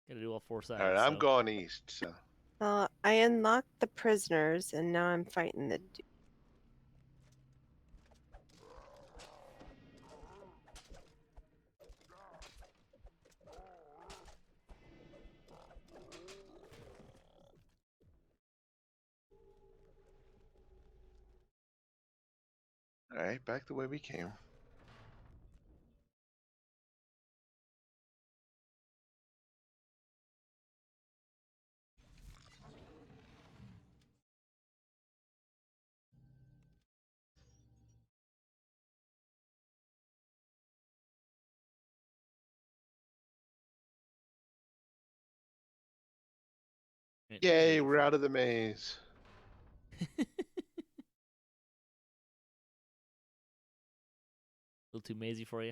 gotta do all four sides. All right, I'm going east. So I unlocked the prisoners, and now I'm fighting the. all right, back the way we came. Yay, we're out of the maze. A little too mazy for you.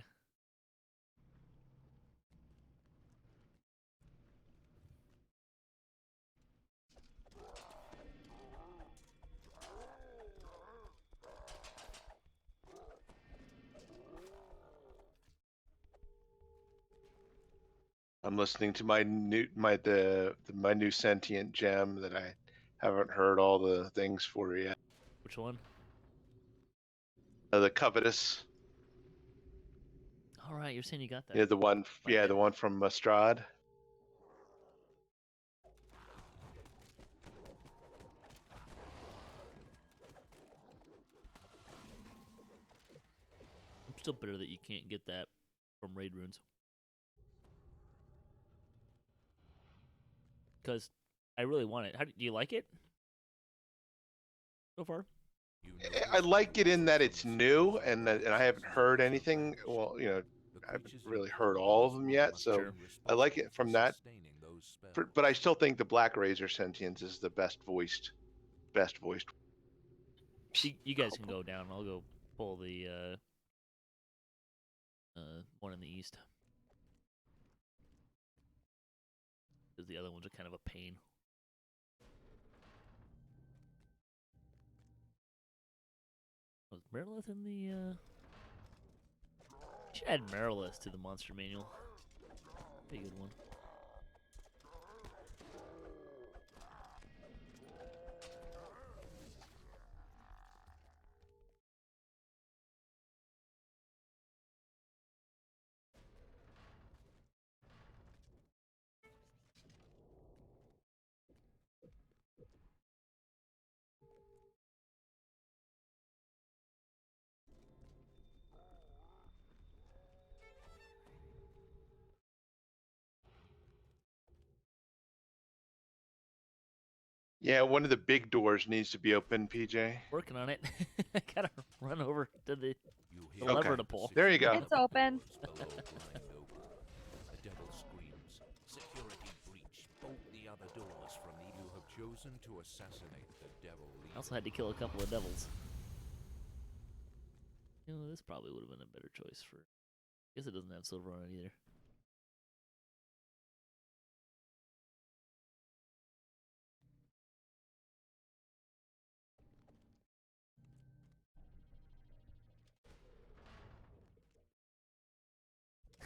I'm listening to my new my new sentient gem that I Haven't heard all the things for it yet. Which one? The Covetous. All right, you're saying you got that. Yeah, the one. Like Yeah, that. the one from Strahd. I'm still bitter that you can't get that from raid runes. Because I really want it. Do you like it so far? I like it in that it's new and I haven't heard anything. Well, I haven't really heard all of them yet, so Sure. I like it from that. But I still think the Black Razor Sentience is the best voiced. You guys can go down. I'll go pull the one in the east. Because the other ones are kind of a pain. Was Marilith in the you should add Marilith to the monster manual. Be a good one. Yeah, one of the big doors needs to be open, PJ. Working on it. I gotta run over to the Okay. lever to pull. There you go. It's open. The devil screams, "Security breach! Bolt the other doors from the. You have chosen to assassinate the devil. I also had to kill a couple of devils. You know, this probably would have been a better choice for. I guess it doesn't have silver on it either.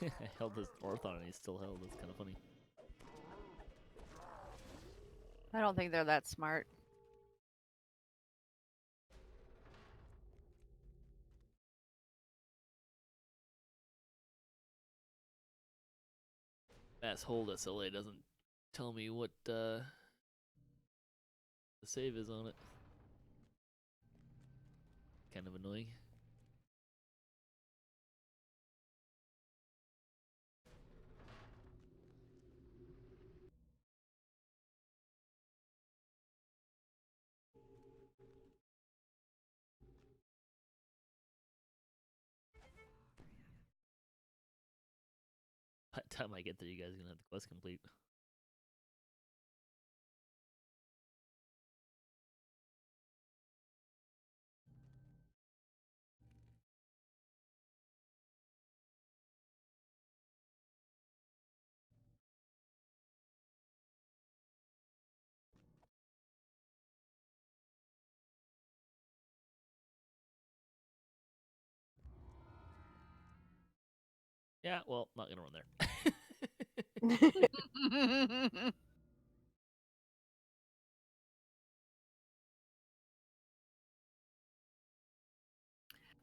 I held this Orthon and he's still held. That's kind of funny. I don't think they're that smart. Mass hold SLA doesn't tell me what the save is on it. Kind of annoying. By the time I get there, you guys are gonna have the quest complete. Yeah, well, not gonna run there.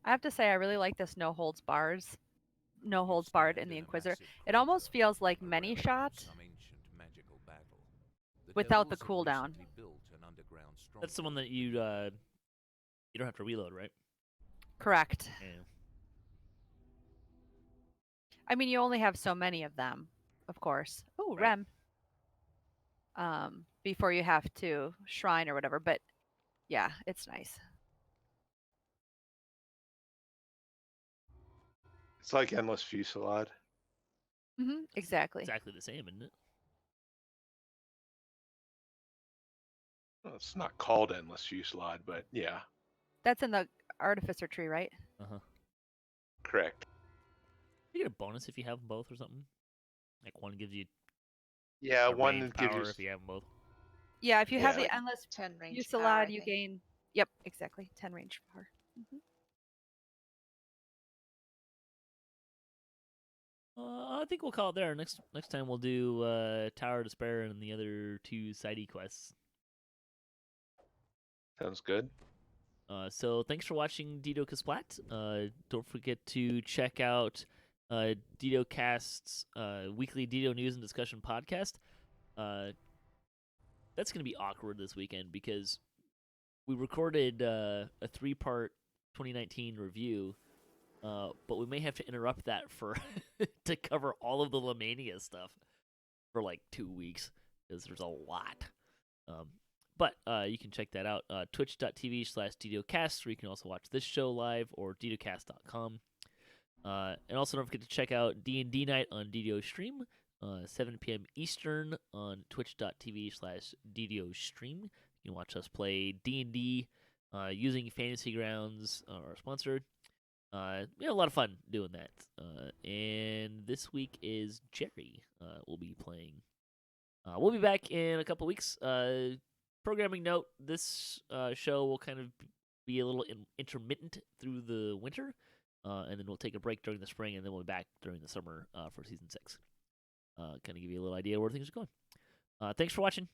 I have to say, I really like this no holds barred in the Inquisitor. It almost feels like many shot without the cooldown. That's the one that you don't have to reload, right? Correct. Yeah. I mean, you only have so many of them, of course. Oh, Right. Rem. Before you have to shrine or whatever, but yeah, it's nice. It's like Endless Fusillade. Exactly. Exactly the same, isn't it? Well, it's not called Endless Fusillade, but yeah, That's in the Artificer tree, right? correct. You get a bonus if you have them both or something. Like one gives you Yeah, a one range gives power you. if you have them both. Yeah, if you have Yeah. the Endless 10 range power, Fusillade, I you think. gain. Yep, exactly. 10 range power. I think we'll call it there. Next time we'll do Tower of Despair and the other two sidey quests. Sounds good. So thanks for watching DDOCaSplat. Don't forget to check out DDOCast's weekly DDO news and discussion podcast. That's going to be awkward this weekend because we recorded a 3-part 2019 review, but we may have to interrupt that for to cover all of the Lamania stuff for like 2 weeks because there's a lot. But you can check that out, twitch.tv/DDOCast, where you can also watch this show live, or DDOCast.com. And also don't forget to check out D&D Night on DDO Stream, 7 p.m. Eastern on twitch.tv/DDO Stream. You can watch us play D&D using Fantasy Grounds, our sponsor. We had a lot of fun doing that. And this week is Jerry will be playing. We'll be back in a couple weeks. Programming note, this show will kind of be a little intermittent through the winter, and then we'll take a break during the spring, and then we'll be back during the summer for Season 6. Kind of give you a little idea where things are going. Thanks for watching.